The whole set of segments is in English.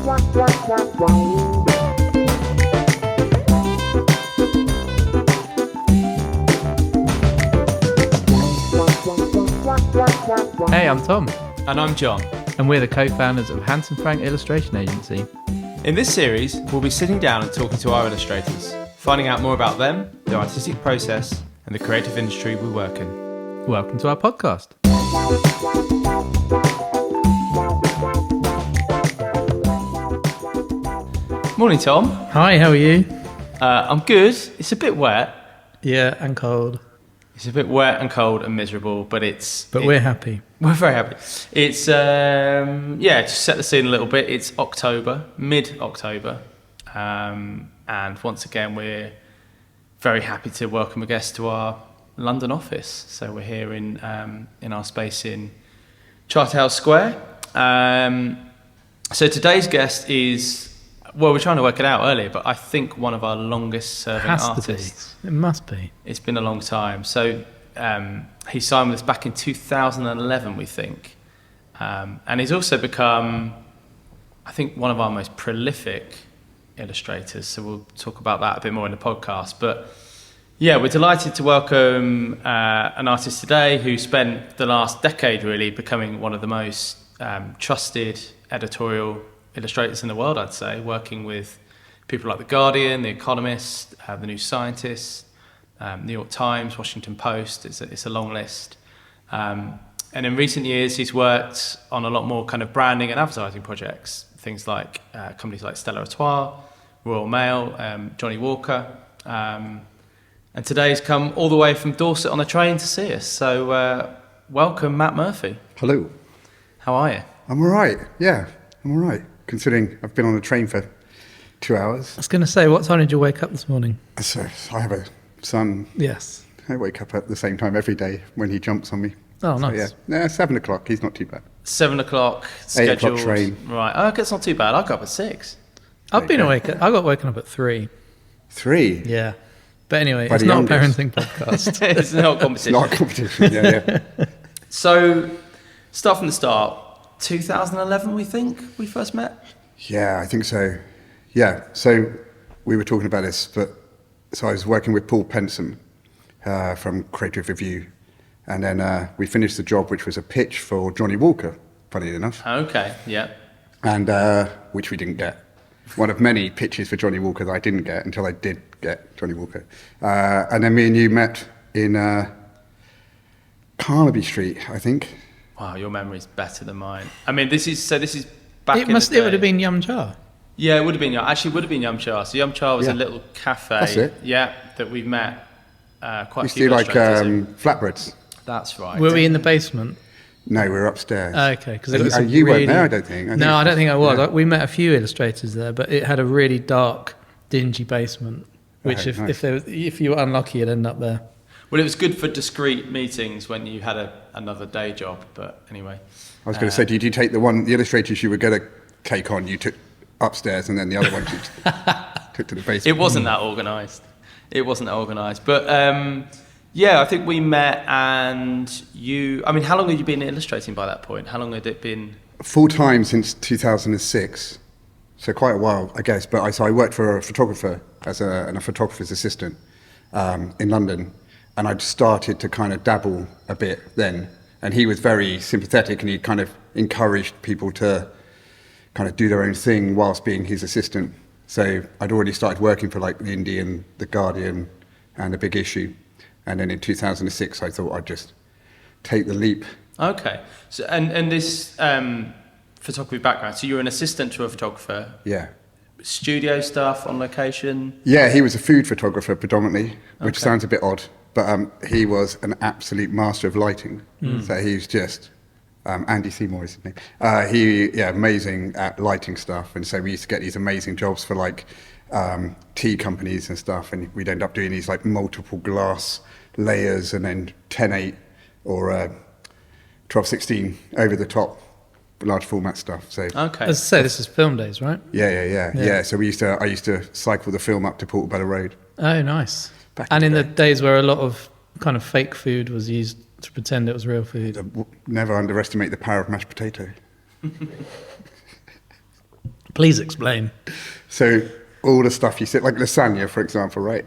Hey, I'm Tom. And I'm John. And we're the co-founders of Hanson Frank Illustration Agency. In this series, we'll be sitting down and talking to our illustrators, finding out more about them, their artistic process, and the creative industry we work in. Welcome to our podcast. Morning, Tom. Hi, how are you? I'm good. It's a bit wet. Yeah, and cold. It's a bit wet and cold and miserable, but we're happy. We're very happy. It's, just set the scene a little bit. It's October, mid-October. And once again, we're very happy to welcome a guest to our London office. So we're here in our space in Charterhouse Square. So today's guest is, well, we're trying to work it out earlier, but I think one of our longest serving artists. It must be. It's been a long time. So he signed with us back in 2011, we think. And he's also become, I think, one of our most prolific illustrators. So we'll talk about that a bit more in the podcast. But yeah, we're delighted to welcome an artist today who spent the last decade really becoming one of the most trusted editorial illustrators in the world, I'd say, working with people like The Guardian, The Economist, The New Scientist, New York Times, Washington Post. It's a long list. And in recent years, he's worked on a lot more kind of branding and advertising projects, things like companies like Stella Artois, Royal Mail, Johnny Walker. And today's come all the way from Dorset on the train to see us. So welcome, Matt Murphy. Hello. How are you? I'm all right. Yeah, I'm all right. Considering I've been on the train for 2 hours. I was going to say, what time did you wake up this morning? So I have a son. Yes. I wake up at the same time every day when he jumps on me. Oh, so, nice. Yeah, 7 o'clock. He's not too bad. 7 o'clock, 8 scheduled. o'clock train. Right. Oh, it's not too bad. I got up at 6. I've been awake. I got woken up at 3. 3? Yeah. But anyway, By it's the not youngest. a parenting podcast. It's not a competition. It's not a competition, yeah. So, start from the start. 2011, we think we first met? Yeah, I think so. Yeah, so we were talking about this, but so I was working with Paul Penson from Creative Review, and then we finished the job, which was a pitch for Johnny Walker, funny enough. Okay, yeah. And which we didn't get. One of many pitches for Johnny Walker that I didn't get until I did get Johnny Walker. And then me and you met in Carnaby Street, I think. Wow, your memory's better than mine. I mean, this is back in It the day. would have been Yum Cha. Yeah, it would have been. Actually, it would have been Yum Cha. So Yum Cha was a little cafe. That's it. Yeah, that we've met quite a Used to few do like illustrators in. flatbreads. That's right. Were we in the basement? No, we were upstairs. Okay, because You weren't there, I don't think. I don't think I was. We met a few illustrators there, but it had a really dark, dingy basement, which Okay, nice. if you were unlucky, you'd end up there. Well, it was good for discreet meetings when you had another day job, but anyway. I was going to say, did you take the illustrators you were going to take on, you took upstairs, and then the other ones you took to the basement? It wasn't that organised. But yeah, I think we met and how long had you been illustrating by that point? How long had it been? Full time since 2006, so quite a while, I guess. But I worked for a photographer and a photographer's assistant in London, and I'd started to kind of dabble a bit then. And he was very sympathetic, and he kind of encouraged people to kind of do their own thing whilst being his assistant. So I'd already started working for like the Indie and the Guardian and the Big Issue. And then in 2006, I thought I'd just take the leap. Okay. So and this photography background. So you were an assistant to a photographer. Yeah. Studio stuff on location. Yeah, he was a food photographer predominantly, which Okay. sounds a bit odd, but he was an absolute master of lighting. So he's just Andy Seymour is his name. Amazing at lighting stuff, and so we used to get these amazing jobs for like tea companies and stuff, and we'd end up doing these like multiple glass layers and then 10:8 or 12:16 over the top large format stuff. So Okay. As I say, this is film days, right? yeah. So I used to cycle the film up to Portobello Road. Oh, nice. Back And in in the the days where a lot of kind of fake food was used to pretend it was real food. Never underestimate the power of mashed potato. Please explain. So all the stuff you see, like lasagna, for example, right?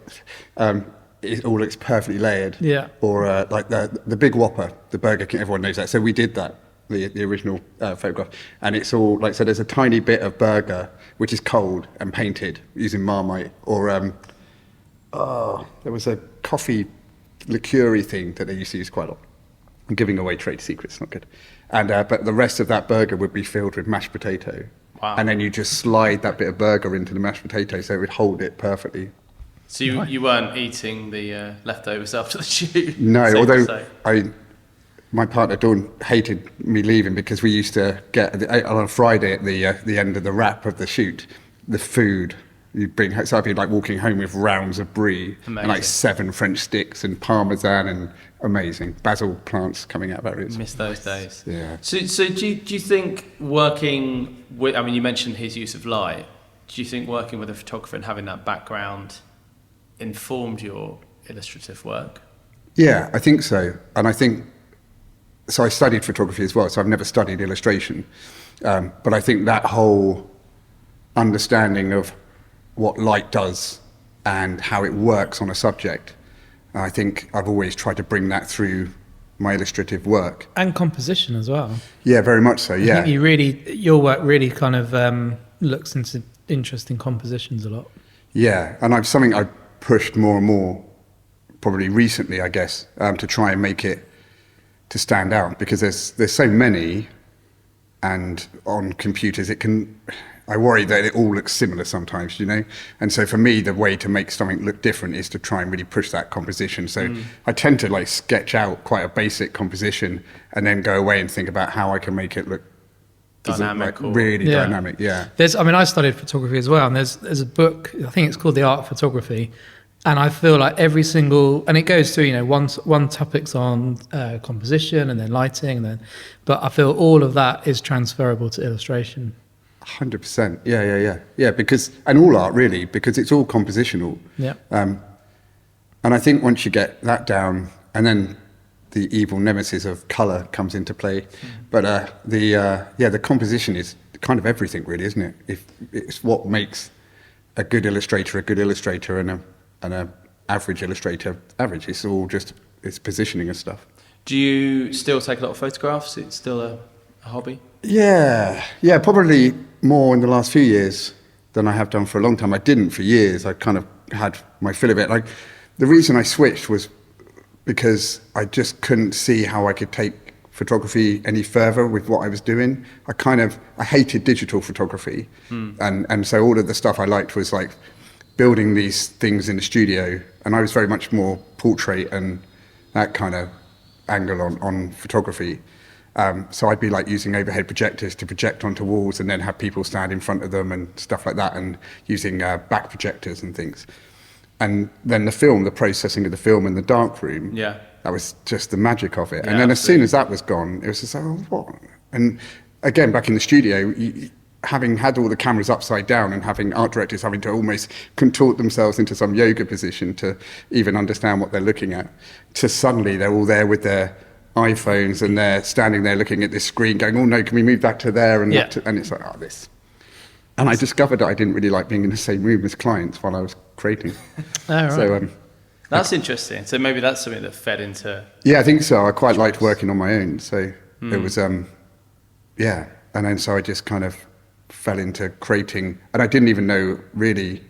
It all looks perfectly layered. Yeah. Or like the Big Whopper, the Burger King, everyone knows that. So we did that, the original photograph. And it's all like, so there's a tiny bit of burger, which is cold and painted using Marmite. Or there was a coffee liqueur thing that they used to use quite a lot. I'm giving away trade secrets, not good. And but the rest of that burger would be filled with mashed potato. Wow. And then you just slide that bit of burger into the mashed potato so it would hold it perfectly. So you weren't eating the leftovers after the shoot? No, safe to although say. my partner Dawn hated me leaving because we used to get on a Friday at the end of the wrap of the shoot, the food you bring home. So I'd be like walking home with rounds of brie and like 7 French sticks and parmesan and amazing basil plants coming out of it. Miss those days. Yeah. So do you think working with? I mean, you mentioned his use of light. Do you think working with a photographer and having that background informed your illustrative work? Yeah, I think so. And I think, so I studied photography as well, so I've never studied illustration. But I think that whole understanding of what light does and how it works on a subject, I think I've always tried to bring that through my illustrative work. And composition as well. Yeah, very much so, yeah. I think your work really kind of looks into interesting compositions a lot. Yeah, and something I've pushed more and more, probably recently, I guess, to try and make it to stand out, because there's so many, and on computers I worry that it all looks similar sometimes, you know? And so for me, the way to make something look different is to try and really push that composition. So I tend to like sketch out quite a basic composition and then go away and think about how I can make it look Dynamic, like really dynamic, yeah. I studied photography as well, and there's a book, I think it's called The Art of Photography, and I feel like every single, and it goes through, you know, one topic's on composition and then lighting, but I feel all of that is transferable to illustration. 100%, yeah, because, and all art really, because it's all compositional. Yeah. And I think once you get that down, and then the evil nemesis of colour comes into play. But the composition is kind of everything, really, isn't it? If it's what makes a good illustrator and an average illustrator average. It's all just it's positioning and stuff. Do you still take a lot of photographs? It's still a hobby? Yeah, probably more in the last few years than I have done for a long time. I didn't for years. I kind of had my fill of it. Like the reason I switched was because I just couldn't see how I could take photography any further with what I was doing. I hated digital photography. And so all of the stuff I liked was like building these things in the studio. And I was very much more portrait and that kind of angle on photography. So I'd be like using overhead projectors to project onto walls and then have people stand in front of them and stuff like that, and using back projectors and things. And then the processing of the film in the darkroom, that was just the magic of it. Yeah, and then as soon as that was gone, it was just like, oh, what? And again, back in the studio, having had all the cameras upside down and having art directors having to almost contort themselves into some yoga position to even understand what they're looking at, to suddenly they're all there with their iPhones and they're standing there looking at this screen going, oh no, can we move back to there? And, and it's like, oh, this. And I discovered that I didn't really like being in the same room as clients while I was creating. Right. So that's interesting. So maybe that's something that fed into... Yeah, I think so. I quite liked working on my own. So it was, And then so I just kind of fell into creating, and I didn't even know really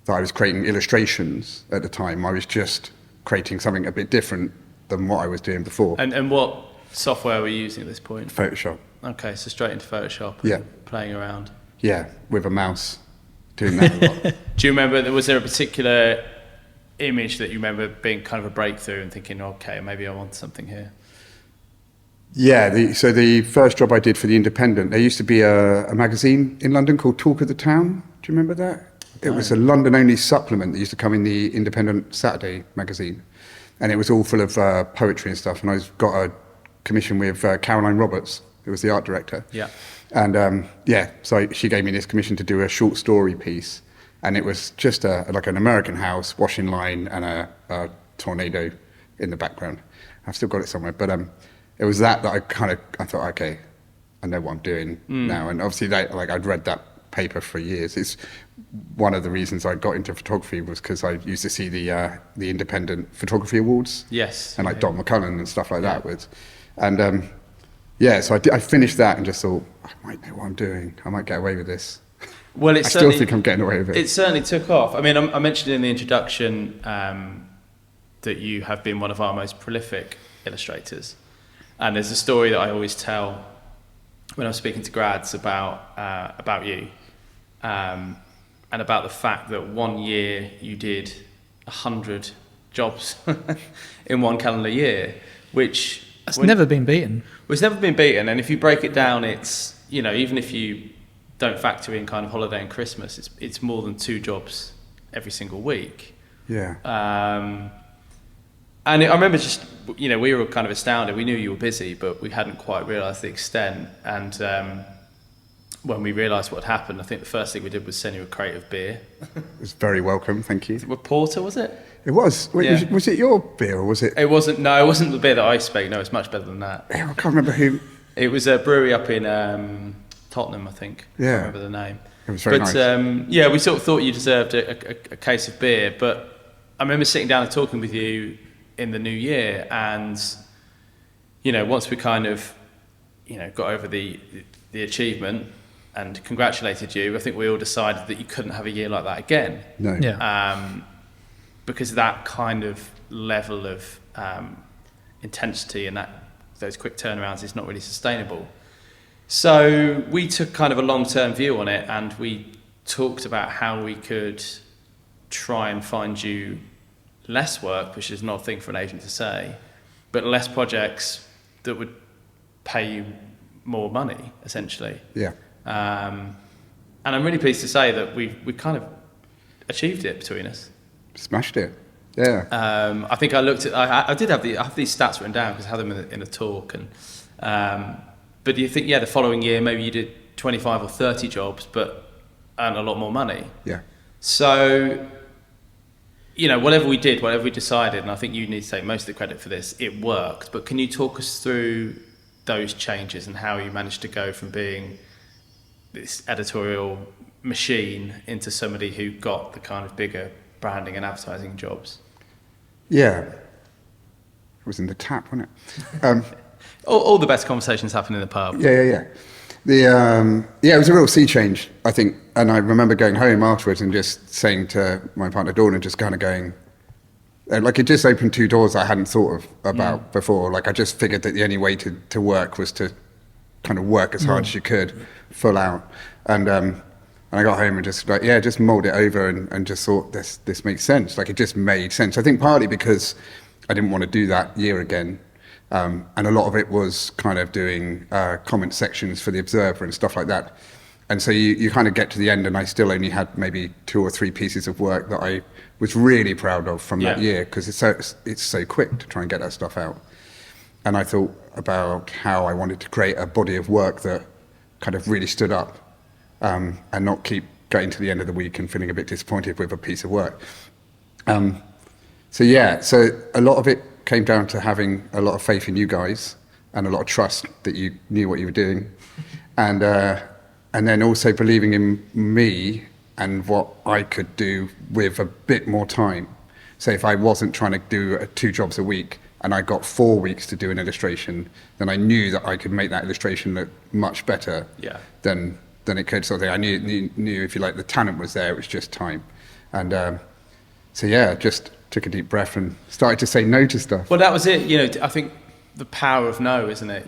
that I was creating illustrations at the time. I was just creating something a bit different than what I was doing before. And what software were you using at this point? Photoshop. Okay, so straight into Photoshop. Yeah. Playing around. Yeah, with a mouse, doing that a lot. Do you remember, was there a particular image that you remember being kind of a breakthrough and thinking, okay, maybe I want something here? Yeah, so the first job I did for The Independent, there used to be a magazine in London called Talk of the Town. Do you remember that? It was a London-only supplement that used to come in the Independent Saturday magazine. And it was all full of poetry and stuff. And I got a commission with Caroline Roberts, who was the art director. Yeah. And so she gave me this commission to do a short story piece. And it was just like an American house, washing line, and a tornado in the background. I've still got it somewhere. But it was that I thought, okay, I know what I'm doing now. And obviously, I'd read that paper for years. It's one of the reasons I got into photography was because I used to see the independent photography awards. Yes. And like Don McCullen and stuff like that with, and so I finished that and just thought, I might know what I'm doing. I might get away with this. Well, I still think I'm getting away with it. It certainly took off. I mean, I mentioned in the introduction that you have been one of our most prolific illustrators. And there's a story that I always tell when I'm speaking to grads about you, and about the fact that one year you did 100 jobs in one calendar year, which... That's never been beaten. Well, it's never been beaten. And if you break it down, it's, even if you don't factor in kind of holiday and Christmas, it's more than 2 jobs every single week. Yeah. And I remember just, we were kind of astounded. We knew you were busy, but we hadn't quite realised the extent. And when we realised what had happened, I think the first thing we did was send you a crate of beer. It was very welcome, thank you. With porter, was it? It was. Wait, Yeah. was it your beer or was it? It wasn't. No, it wasn't the beer that I spoke. No, it's much better than that. I can't remember who. It was a brewery up in Tottenham, I think. Yeah. I can't remember the name. It was very nice. Yeah, we sort of thought you deserved a case of beer, but I remember sitting down and talking with you in the new year, and once we kind of got over the achievement and congratulated you, I think we all decided that you couldn't have a year like that again. No. Yeah. Because that kind of level of intensity and those quick turnarounds is not really sustainable. So we took kind of a long-term view on it, and we talked about how we could try and find you less work, which is not a thing for an agent to say, but less projects that would pay you more money, essentially. Yeah. And I'm really pleased to say that we kind of achieved it between us. Smashed it. Yeah. I think I looked at. I did have these stats written down because I had them in a talk. And but do you think, the following year maybe you did 25 or 30 jobs, but earned a lot more money? Yeah. So, whatever we did, whatever we decided, and I think you need to take most of the credit for this, it worked. But can you talk us through those changes and how you managed to go from being this editorial machine into somebody who got the kind of bigger branding and advertising jobs? Yeah. It was in the tap, wasn't it? All the best conversations happen in the pub. Yeah. It was a real sea change, I think. And I remember going home afterwards and just saying to my partner Dawn, and just kind of going, like, it just opened 2 doors I hadn't thought about before. Like, I just figured that the only way to work was to kind of work as hard as you could, full out. And I got home and just just mulled it over and just thought this makes sense. Like, it just made sense. I think partly because I didn't want to do that year again. And a lot of it was kind of doing comment sections for the Observer and stuff like that. And so you kind of get to the end, and I still only had maybe 2 or 3 pieces of work that I was really proud of from that year, because it's so quick to try and get that stuff out. And I thought about how I wanted to create a body of work that kind of really stood up, and not keep getting to the end of the week and feeling a bit disappointed with a piece of work. So a lot of it came down to having a lot of faith in you guys and a lot of trust that you knew what you were doing, and then also believing in me and what I could do with a bit more time. So if I wasn't trying to do 2 jobs a week and I got 4 weeks to do an illustration, then I knew that I could make that illustration look much better than it could. So I knew, if you like, the talent was there, it was just time. And just took a deep breath and started to say no to stuff. Well, that was it. I think the power of no, isn't it?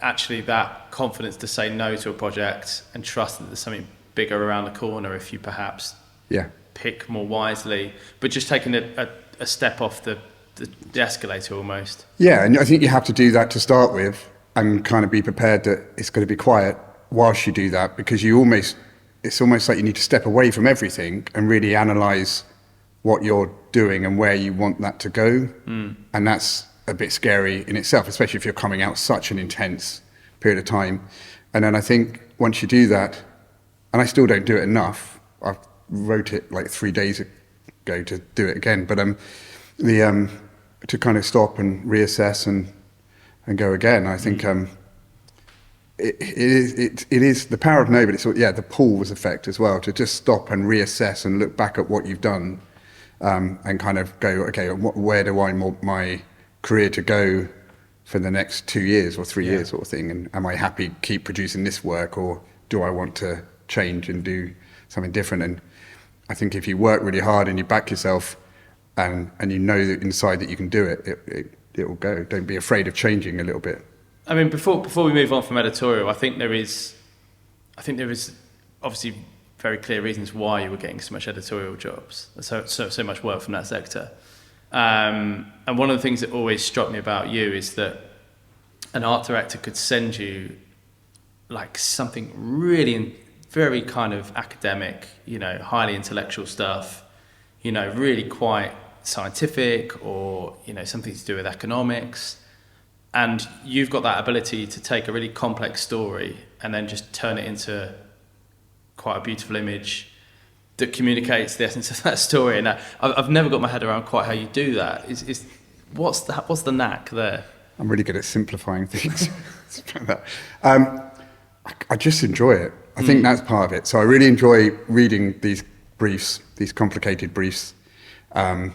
Actually that confidence to say no to a project and trust that there's something bigger around the corner if you perhaps pick more wisely, but just taking a step off the escalator almost. Yeah, and I think you have to do that to start with, and kind of be prepared that it's going to be quiet whilst you do that, because it's almost like you need to step away from everything and really analyse what you're doing and where you want that to go. And that's a bit scary in itself, especially if you're coming out such an intense period of time. And then I think once you do that, and I still don't do it enough, I wrote it like 3 days ago to do it again, but to kind of stop and reassess and go again, I think it is the power of no, but it's the pause effect as well, to just stop and reassess and look back at what you've done, and kind of go, okay, where do I want my career to go for the next 2 years or 3 years, sort of thing, and am I happy to keep producing this work, or do I want to change and do something different? And I think if you work really hard and you back yourself, and you know that inside that you can do it, it will go. Don't be afraid of changing a little bit. I mean, before we move on from editorial, I think there is obviously very clear reasons why you were getting so much editorial jobs, so much work from that sector. And one of the things that always struck me about you is that an art director could send you like something really very kind of academic, highly intellectual stuff, really quite scientific, or something to do with economics. And you've got that ability to take a really complex story and then just turn it into quite a beautiful image that communicates the essence of that story. And I've never got my head around quite how you do that. What's the knack there? I'm really good at simplifying things. I just enjoy it. I think that's part of it. So I really enjoy reading these briefs, these complicated briefs. And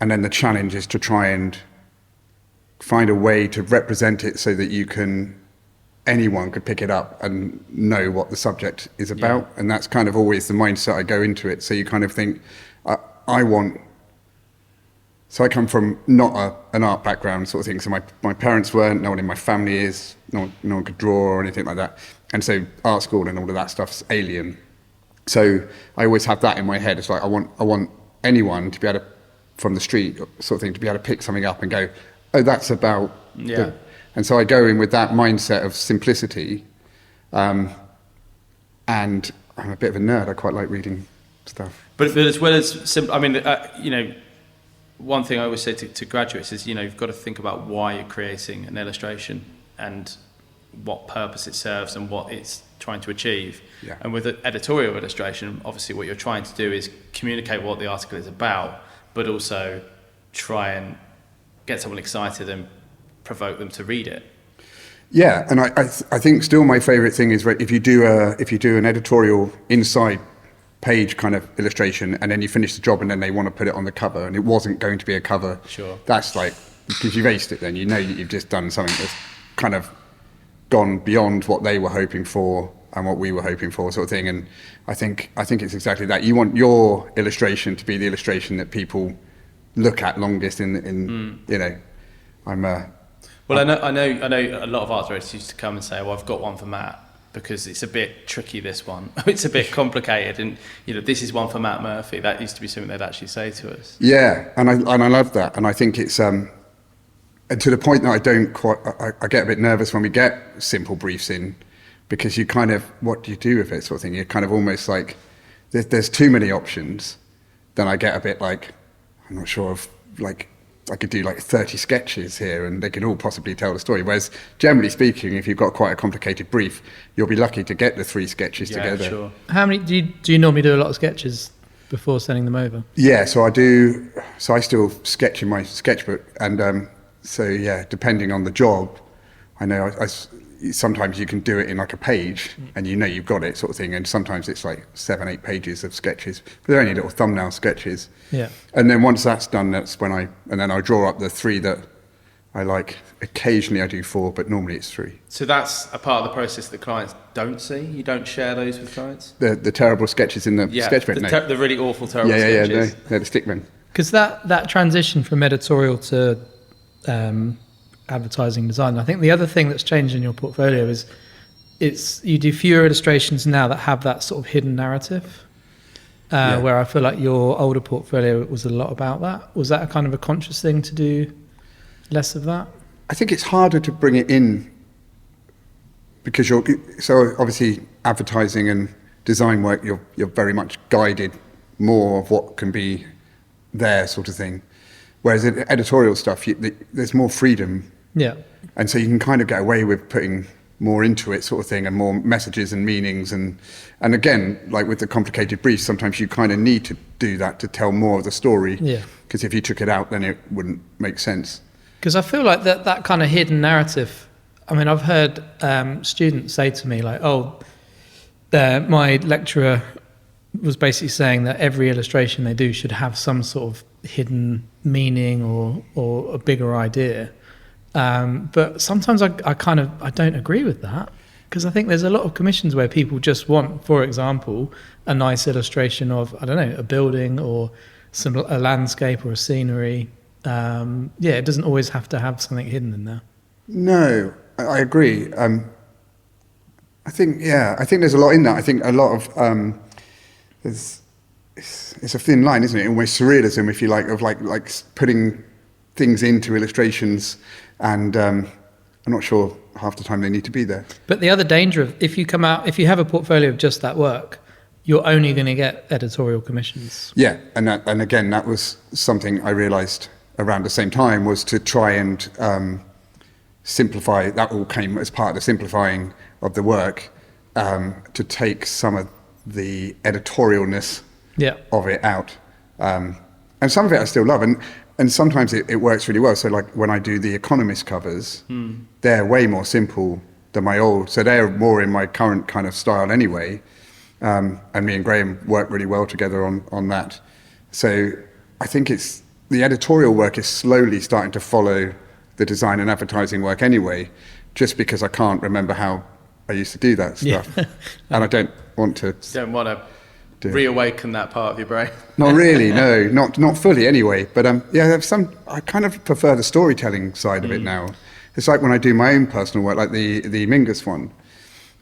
then the challenge is to try and find a way to represent it so that anyone could pick it up and know what the subject is about. Yeah. And that's kind of always the mindset I go into it. So you kind of think, so I come from not an art background sort of thing. So my parents weren't, no one in my family is, no one could draw or anything like that. And so art school and all of that stuff's alien. So I always have that in my head. It's like, I want anyone to be able to, from the street sort of thing, to be able to pick something up and go, oh, that's about... Yeah. And so I go in with that mindset of simplicity. And I'm a bit of a nerd. I quite like reading stuff. But as well as... one thing I always say to graduates is, you've got to think about why you're creating an illustration and what purpose it serves and what it's trying to achieve. Yeah. And with editorial illustration, obviously what you're trying to do is communicate what the article is about, but also try and get someone excited and provoke them to read it. Yeah, and I think still my favourite thing is if you do an editorial inside page kind of illustration, and then you finish the job and then they want to put it on the cover and it wasn't going to be a cover. Sure. That's like, because you've aced it then, you've just done something that's kind of gone beyond what they were hoping for and what we were hoping for, sort of thing. And I think it's exactly that. You want your illustration to be the illustration that people look at longest Well, I know a lot of art directors used to come and say, well, I've got one for Matt because it's a bit tricky, this one. It's a bit complicated, and this is one for Matt Murphy. That used to be something they'd actually say to us. Yeah, and I love that, and I think it's and to the point that I get a bit nervous when we get simple briefs in, because you kind of, what do you do with it, sort of thing? You're kind of almost like there's too many options. Then I get a bit like, I'm not sure if like I could do like 30 sketches here and they can all possibly tell the story. Whereas generally speaking, if you've got quite a complicated brief, you'll be lucky to get the 3 sketches together. Sure. How many do you normally do a lot of sketches before sending them over? Yeah, so I do. So I still sketch in my sketchbook, and so yeah, depending on the job, I know sometimes you can do it in like a page and you've got it, sort of thing, and sometimes it's like 7-8 pages of sketches, but they're only little thumbnail sketches. Yeah. And then once that's done, that's when I draw up the 3 that I like. Occasionally I do 4, but normally it's 3. So that's a part of the process that clients don't see? You don't share those with clients? The terrible sketches in the sketchbook? The really awful, terrible sketches. Yeah, they're the stickmen. Because that transition from editorial to advertising design, I think the other thing that's changed in your portfolio is you do fewer illustrations now that have that sort of hidden narrative, where I feel like your older portfolio was a lot about that. Was that a kind of a conscious thing to do less of that? I think it's harder to bring it in because so obviously advertising and design work, you're very much guided more of what can be there, sort of thing. Whereas in editorial stuff, there's more freedom. Yeah. And so you can kind of get away with putting more into it, sort of thing, and more messages and meanings. And again, like with the complicated briefs, sometimes you kind of need to do that to tell more of the story. Yeah. Because if you took it out, then it wouldn't make sense. Because I feel like that kind of hidden narrative, I mean, I've heard students say to me like, "Oh, my lecturer was basically saying that every illustration they do should have some sort of hidden meaning or a bigger idea." But sometimes I don't agree with that, because I think there's a lot of commissions where people just want, for example, a nice illustration of, I don't know, a building or a landscape or a scenery. It doesn't always have to have something hidden in there. No, I agree. I think there's a lot in that. I think a lot of it's a thin line, isn't it? Almost surrealism, if you like, of like putting things into illustrations, and I'm not sure half the time they need to be there. But the other danger of if you have a portfolio of just that work, you're only going to get editorial commissions. Yeah, and again, that was something I realised around the same time, was to try and simplify. That all came as part of the simplifying of the work, to take some of the editorialness of it out. And some of it I still love, and sometimes it works really well. So like when I do the Economist covers, they're way more simple than my old. So they're more in my current kind of style anyway. And me and Graham work really well together on that. So I think the editorial work is slowly starting to follow the design and advertising work anyway, just because I can't remember how I used to do that stuff. And I don't want to... Don't want to reawaken that part of your brain. Not really, no, not fully anyway. But I kind of prefer the storytelling side of it now. It's like when I do my own personal work, like the Mingus one,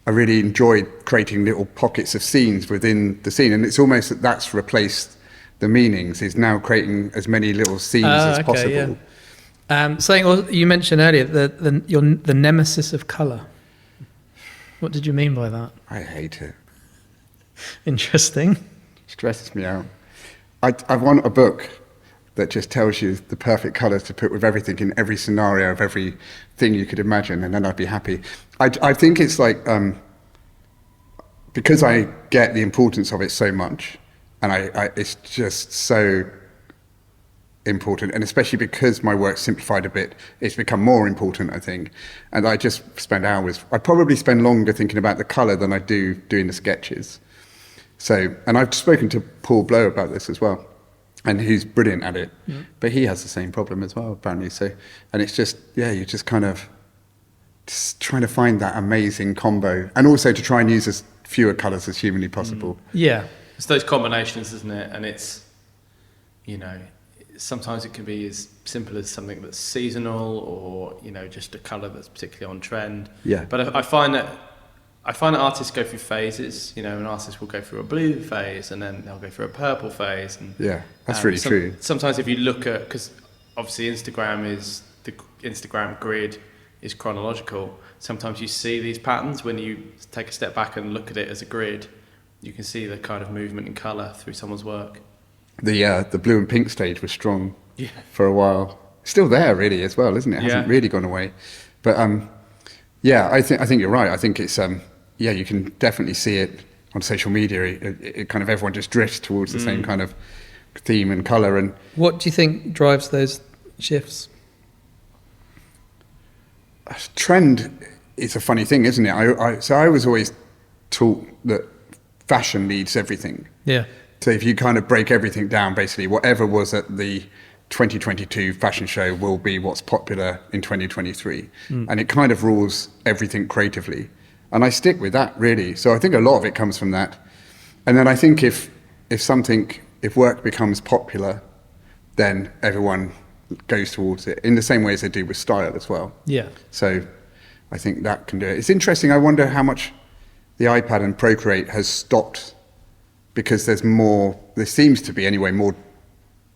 I really enjoyed creating little pockets of scenes within the scene, and it's almost that's replaced the meanings, is now creating as many little scenes as possible. Yeah. Something you mentioned earlier, the nemesis of colour. What did you mean by that? I hate it. Interesting. Stresses me out. I want a book that just tells you the perfect colours to put with everything in every scenario of everything you could imagine, and then I'd be happy. I think it's like, because I get the importance of it so much, and it's just so important, and especially because my work's simplified a bit, it's become more important, I think. And I just spend hours. I probably spend longer thinking about the colour than I do doing the sketches. So, and I've spoken to Paul Blow about this as well, and he's brilliant at it, but he has the same problem as well, apparently. So, and it's just, you're just kind of just trying to find that amazing combo, and also to try and use as fewer colours as humanly possible. Yeah. It's those combinations, isn't it? And it's, sometimes it can be as simple as something that's seasonal, or just a colour that's particularly on trend. Yeah. But I find that artists go through phases. An artist will go through a blue phase, and then they'll go through a purple phase. And yeah, that's really true. Sometimes if you look at, because obviously the Instagram grid is chronological. Sometimes you see these patterns when you take a step back and look at it as a grid. You can see the kind of movement in colour through someone's work. The blue and pink stage was strong for a while. Still there, really, as well, isn't it? It hasn't really gone away. But I think you're right. I think it's you can definitely see it on social media. It kind of, everyone just drifts towards the same kind of theme and colour. And what do you think drives those shifts? Trend is a funny thing, isn't it? So I was always taught that fashion leads everything. Yeah. So if you kind of break everything down, basically whatever was at the 2022 fashion show will be what's popular in 2023. And it kind of rules everything creatively. And I stick with that, really. So I think a lot of it comes from that. And then I think if work becomes popular, then everyone goes towards it in the same way as they do with style as well. Yeah. So I think that can do it. It's interesting. I wonder how much the iPad and Procreate has stopped, because there seems to be anyway, more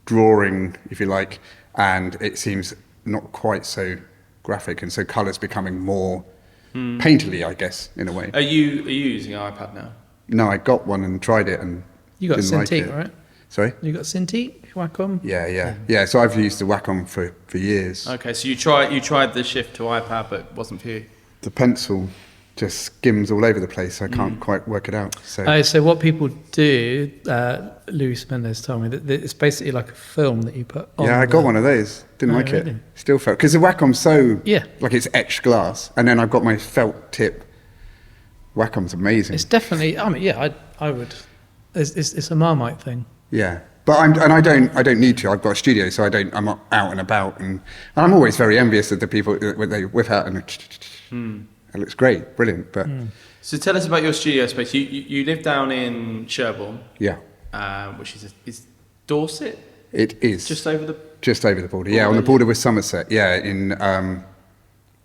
drawing, if you like, and it seems not quite so graphic, and so colour's becoming more painterly, I guess, in a way. Are you using an iPad now? No, I got one and tried it and you got didn't Cintiq, like it. right? Sorry? You got Cintiq, Wacom? Yeah. So I've used the Wacom for years. Okay, so you tried the shift to iPad, but it wasn't for you. The pencil just skims all over the place. I can't quite work it out. So So what people do, Luis Mendez told me that it's basically like a film that you put on. yeah, I got one of those. Didn't Oh, like it. really? Still felt, because the Wacom's so Yeah. like it's etched glass, and then I've got my felt tip. Wacom's amazing. It's definitely. I mean, yeah, I would. It's a Marmite thing. Yeah, but I don't need to. I've got a studio, so I'm not out and about, and I'm always very envious of the people when they whip out and it looks great, brilliant. But So tell us about your studio space. You live down in Sherborne, yeah, which is Dorset, it is just over the. border. Yeah, on the border with Somerset. Yeah, in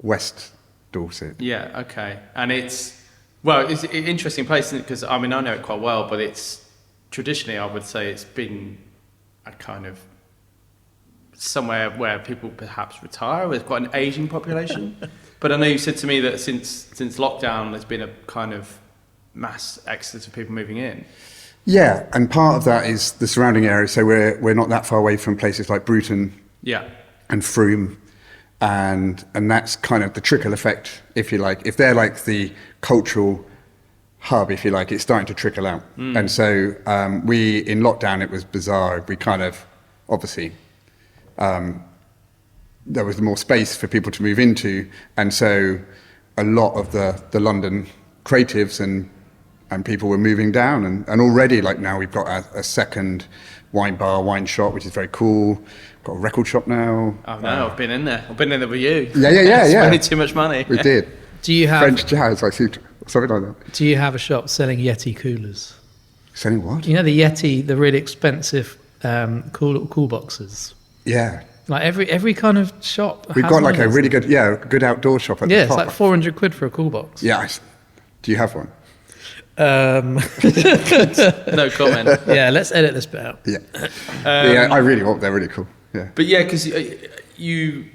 West Dorset. Yeah, okay, and it's an interesting place because I mean I know it quite well, but it's traditionally I would say it's been a kind of somewhere where people perhaps retire with quite an aging population. But I know you said to me that since lockdown there's been a kind of mass exodus of people moving in. Yeah, and part of that is the surrounding area. So we're not that far away from places like Bruton Yeah. and Frome, and that's kind of the trickle effect, if you like. If they're like the cultural hub, if you like, it's starting to trickle out. And so we, in lockdown, it was bizarre. We kind of, obviously, there was more space for people to move into, and so a lot of the London creatives and people were moving down, and already, like now, we've got a second wine bar, wine shop, which is very cool. Got a record shop now. Oh no, I've been in there. I've been in there with you. Yeah. Spending too much money. We did. Do you have French jazz, I see, something like that. Do you have a shop selling Yeti coolers? Selling what? You know the Yeti, the really expensive cool boxes. Yeah. Like every kind of shop. We've has got one like of a those. really good outdoor shop at Yeah, the it's top. like 400 quid for a cool box. Yeah. Do you have one? No comment. Yeah, let's edit this bit out. Yeah. Yeah, I really hope they're really cool. Yeah. But yeah, because you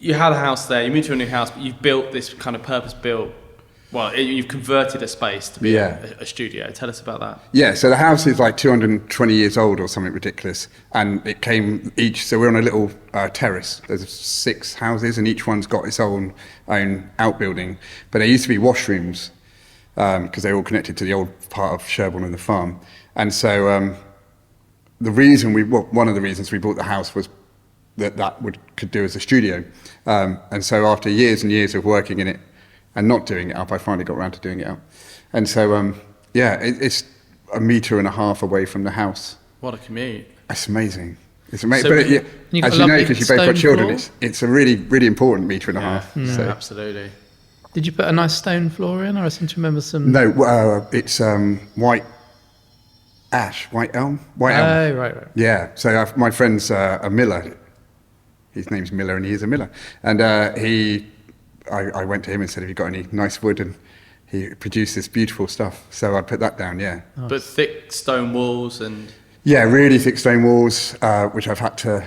had a house there, you moved to a new house, but you've built this kind of purpose-built. Well, you've converted a space to be a studio. Tell us about that. Yeah, so the house is like 220 years old or something ridiculous. And it came so we're on a little terrace. There's 6 houses and each one's got its own outbuilding. But there used to be washrooms because they're all connected to the old part of Sherborne and the farm. And so one of the reasons we bought the house was that could do as a studio. And so after years and years of working in it, and not doing it up, I finally got around to doing it up. And so, it's 1.5 meters away from the house. What a commute. It's amazing. It's amazing. So but you got as a you know, lovely because you both got stone children, floor? it's a really, really important 1.5 meters. So. Absolutely. Did you put a nice stone floor in, or I seem to remember some? No, it's white elm. Oh, right. Yeah. So my friend's a miller. His name's Miller, and he is a miller. And I went to him and said, "Have you got any nice wood?" And he produced this beautiful stuff. So I put that down. Yeah. But thick stone walls and. Yeah, really thick stone walls, which I've had to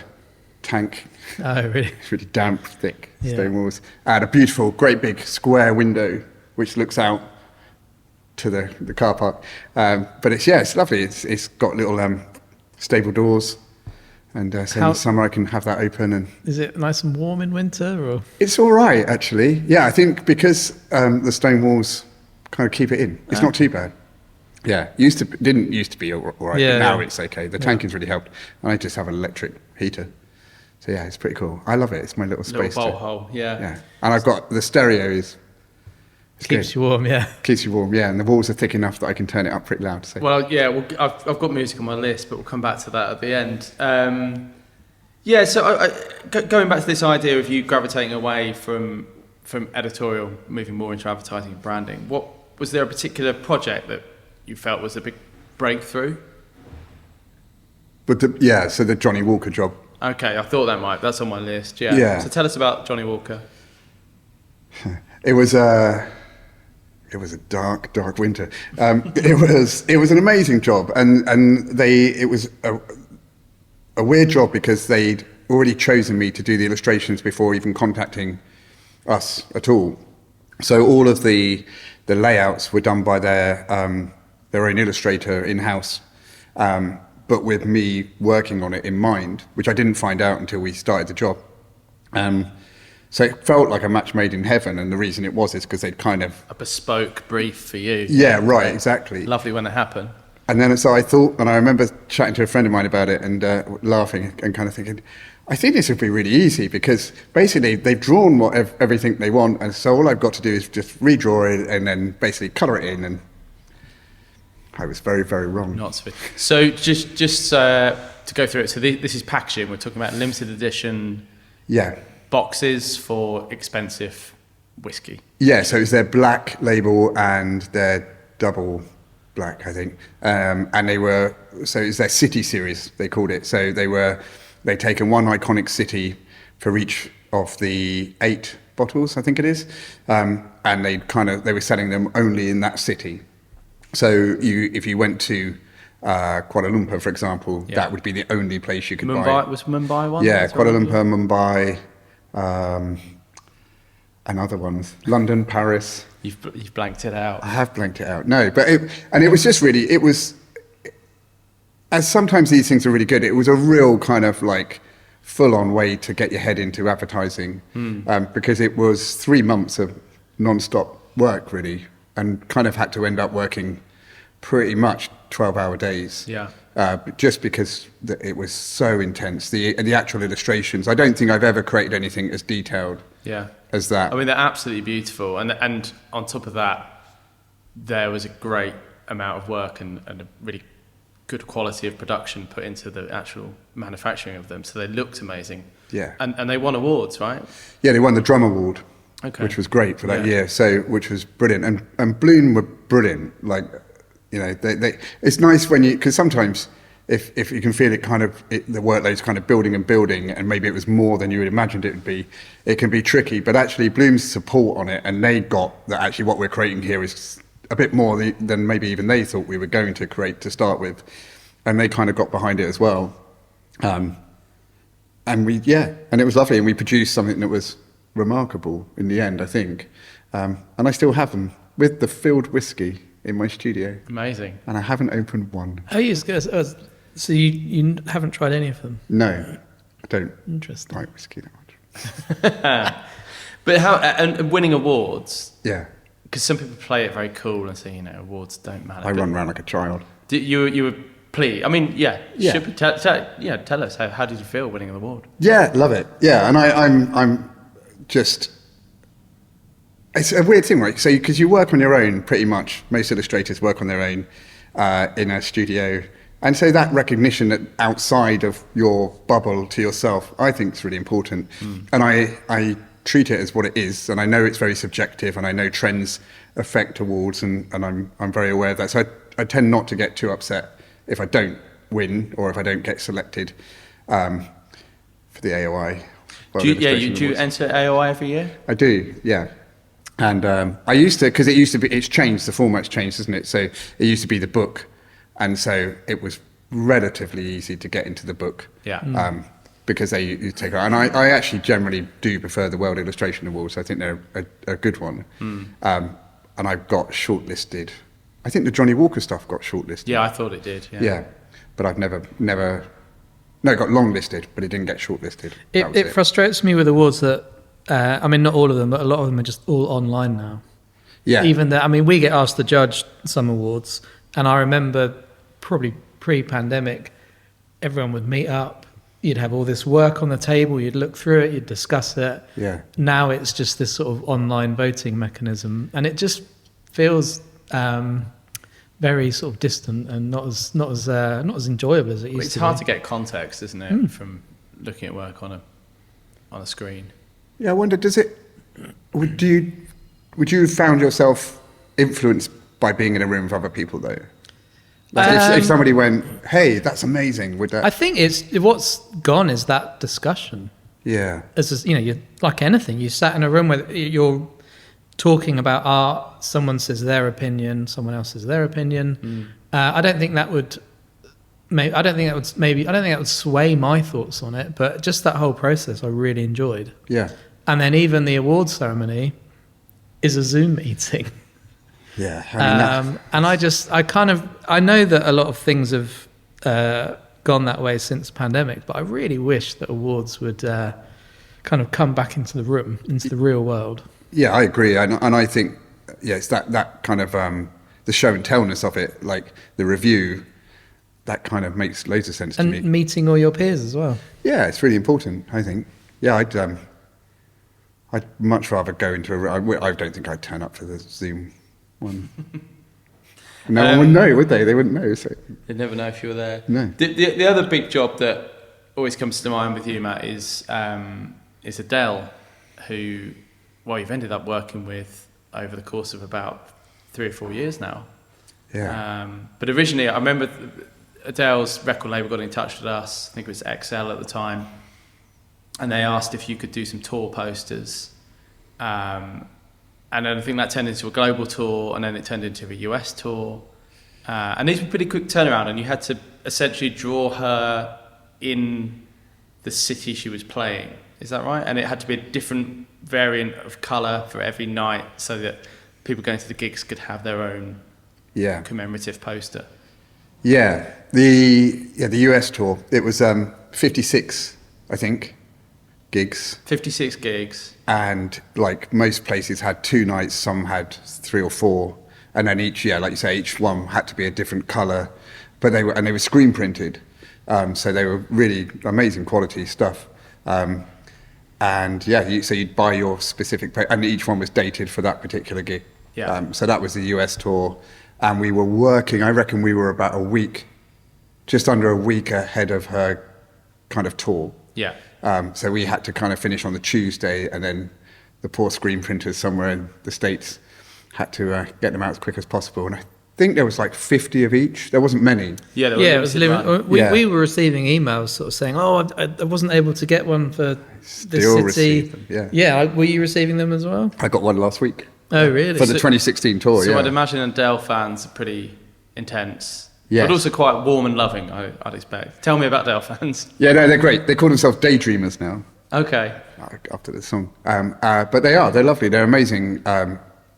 tank. Oh, really? It's really damp, thick Yeah. stone walls. And a beautiful, great big square window, which looks out to the car park. But it's lovely. It's got little stable doors. And so in the summer I can have that open. And Is it nice and warm in winter, or? it's all right, actually. Yeah, I think because the stone walls kind of keep it in. It's not too bad. Yeah, didn't used to be all right, Yeah, but now yeah. it's okay. The tanking's really helped. And I just have an electric heater. So yeah, it's pretty cool. I love it. It's my little space. Little bolt hole, Yeah. And I've got the stereo it's Keeps good. you warm, yeah. Keeps you warm, yeah. And the walls are thick enough that I can turn it up pretty loud. So. Well, yeah, I've got music on my list, but we'll come back to that at the end. So going back to this idea of you gravitating away from editorial, moving more into advertising and branding, was there a particular project that you felt was a big breakthrough? But so the Johnny Walker job. Okay, I thought that's on my list, yeah. Yeah. So tell us about Johnny Walker. It was a dark winter. It was an amazing job, and it was a weird job because they'd already chosen me to do the illustrations before even contacting us at all. So all of the layouts were done by their own illustrator in-house, but with me working on it in mind, which I didn't find out until we started the job. So it felt like a match made in heaven, and the reason it was is because they'd kind of... A bespoke brief for you. Yeah, right, exactly. Lovely when it happened. And then so I thought, and I remember chatting to a friend of mine about it and laughing and kind of thinking, I think this would be really easy because basically they've drawn everything they want, and so all I've got to do is just redraw it and then basically colour it in, and I was very, very wrong. Not so. So just to go through it, so this is packaging. We're talking about limited edition boxes for expensive whiskey. Yeah, so it's their black label and their double black, I think. And they were, so it's their city series, they called it. So they'd taken one iconic city for each of the 8 bottles, I think it is. And they were selling them only in that city. So if you went to Kuala Lumpur, for example, that would be the only place you could buy. Was Mumbai one? Yeah, Kuala Lumpur, Mumbai, and other ones. London, Paris. You've blanked it out. I have blanked it out. No, but it was just really, it was, as sometimes these things are really good, it was a real kind of like full-on way to get your head into advertising, because it was 3 months of non-stop work, really, and kind of had to end up working pretty much 12-hour days. Yeah. Just because it was so intense. The actual illustrations, I don't think I've ever created anything as detailed as that. I mean, they're absolutely beautiful. And on top of that, there was a great amount of work and a really good quality of production put into the actual manufacturing of them. So they looked amazing. Yeah. And they won awards, right? Yeah, they won the Drum Award, which was great for that year. So, which was brilliant. And Bloom were brilliant. Like, you know, it's nice when because sometimes if you can feel it kind of, the workload's kind of building and building, and maybe it was more than you had imagined it would be, it can be tricky. But actually Bloom's support on it, and they got that actually what we're creating here is a bit more than maybe even they thought we were going to create to start with. And they kind of got behind it as well. And it was lovely. And we produced something that was remarkable in the end, I think. And I still have them with the filled whiskey in my studio. Amazing. And I haven't opened one. Oh, so you haven't tried any of them? No, I don't. Interesting. Like whiskey that much. But how, and winning awards? Yeah. Because some people play it very cool and say, you know, awards don't matter. I run around like a child. You were pleased. I mean, tell us, how did you feel winning an award? Yeah, love it. Yeah, and I'm just... It's a weird thing, right? So, because you work on your own, pretty much. Most illustrators work on their own in a studio. And so that recognition that outside of your bubble to yourself, I think is really important. And I treat it as what it is. And I know it's very subjective, and I know trends affect awards, and I'm very aware of that. So I tend not to get too upset if I don't win or if I don't get selected for the AOI. Do you enter AOI every year? I do, yeah. And I used to, because it's changed, the format's changed, isn't it? So it used to be the book, and so it was relatively easy to get into the book. Yeah. Because you take it, and I actually generally do prefer the World Illustration Awards. I think they're a good one. And I've got shortlisted. I think the Johnny Walker stuff got shortlisted. Yeah, I thought it did. Yeah, but I've never. No, it got longlisted, but it didn't get shortlisted. It frustrates me with awards that. I mean, not all of them, but a lot of them are just all online now. Yeah. Even that, I mean, we get asked to judge some awards, and I remember probably pre-pandemic, everyone would meet up. You'd have all this work on the table. You'd look through it. You'd discuss it. Yeah. Now it's just this sort of online voting mechanism, and it just feels very sort of distant and not as enjoyable as it used to be. It's hard to get context, isn't it, from looking at work on a screen. Yeah, I wonder, would you have found yourself influenced by being in a room with other people, though? Like if somebody went, hey, that's amazing, would that... I think what's gone is that discussion. Yeah. You're like anything. You sat in a room where you're talking about art, someone says their opinion, someone else says their opinion. I don't think that would sway my thoughts on it, but just that whole process I really enjoyed. Yeah. And then even the awards ceremony is a Zoom meeting. Yeah. And I know that a lot of things have gone that way since the pandemic, but I really wish that awards would kind of come back into the room, into the real world. Yeah, I agree, and I think it's that kind of the show and tellness of it, like the review, that kind of makes loads of sense to me. And meeting all your peers as well. Yeah, it's really important, I think. Yeah, I'd much rather go into I don't think I'd turn up for the Zoom one. No one would know, would they? They wouldn't know. So. They'd never know if you were there. No. The other big job that always comes to mind with you, Matt, is Adele, who, well, you've ended up working with over the course of about 3 or 4 years now. Yeah. But originally, I remember Adele's record label got in touch with us. I think it was XL at the time, and they asked if you could do some tour posters. And then I think that turned into a global tour, and then it turned into a US tour. And these were pretty quick turnaround, and you had to essentially draw her in the city she was playing. Is that right? And it had to be a different variant of colour for every night, so that people going to the gigs could have their own commemorative poster. Yeah, the US tour. It was 56, I think, gigs. 56 gigs. And like most places had 2 nights, some had 3 or 4, and then each, like you say, each one had to be a different colour, but they were screen printed, so they were really amazing quality stuff. And so you'd buy your specific, and each one was dated for that particular gig. Yeah. So that was the US tour, and we were working. I reckon we were about just under a week ahead of her kind of tour. Yeah. So we had to kind of finish on the Tuesday, and then the poor screen printers somewhere in the States had to get them out as quick as possible. And I think there was like 50 of each. There wasn't many. Yeah, it was we were receiving emails sort of saying, "Oh, I wasn't able to get one for this Still city." received them, yeah. Were you receiving them as well? I got one last week. Oh, really? For the 2016 tour, So I'd imagine Adele fans are pretty intense. Yes. But also quite warm and loving, I'd expect. Tell me about Adele fans. Yeah, no, they're great. They call themselves daydreamers now. Okay. After the song. But they're lovely. They're amazing,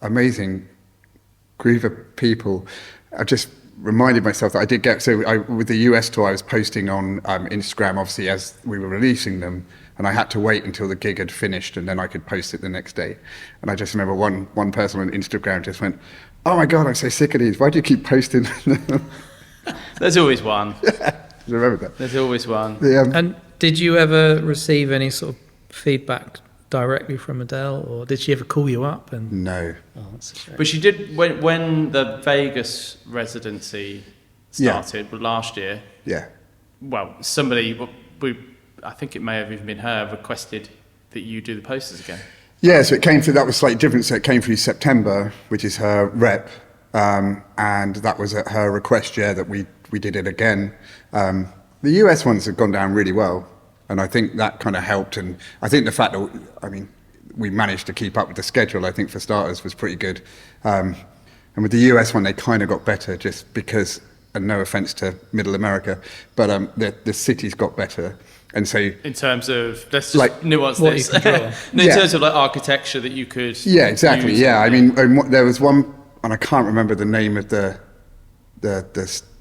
amazing group of people. I just reminded myself that I did with the US tour, I was posting on Instagram, obviously, as we were releasing them, and I had to wait until the gig had finished, and then I could post it the next day. And I just remember one person on Instagram just went, "Oh my God, I'm so sick of these. Why do you keep posting them?" There's always one. Yeah, remember that. There's always one. And did you ever receive any sort of feedback directly from Adele, or did she ever call you up? No. Oh, that's a shame. But she did, when the Vegas residency started last year, well, somebody, I think it may have even been her, requested that you do the posters again. Yeah, so that was slightly different. So it came through September, which is her rep, and that was at her request, that we did it again. The US ones have gone down really well, and I think that kind of helped. And I think the fact that, we managed to keep up with the schedule, I think for starters, was pretty good. And with the US one, they kind of got better just because, and no offense to Middle America, but the cities got better. And so, in terms of, let's just nuance this. In terms of like architecture that you could. Yeah, exactly. Yeah, there was one, and I can't remember the name of the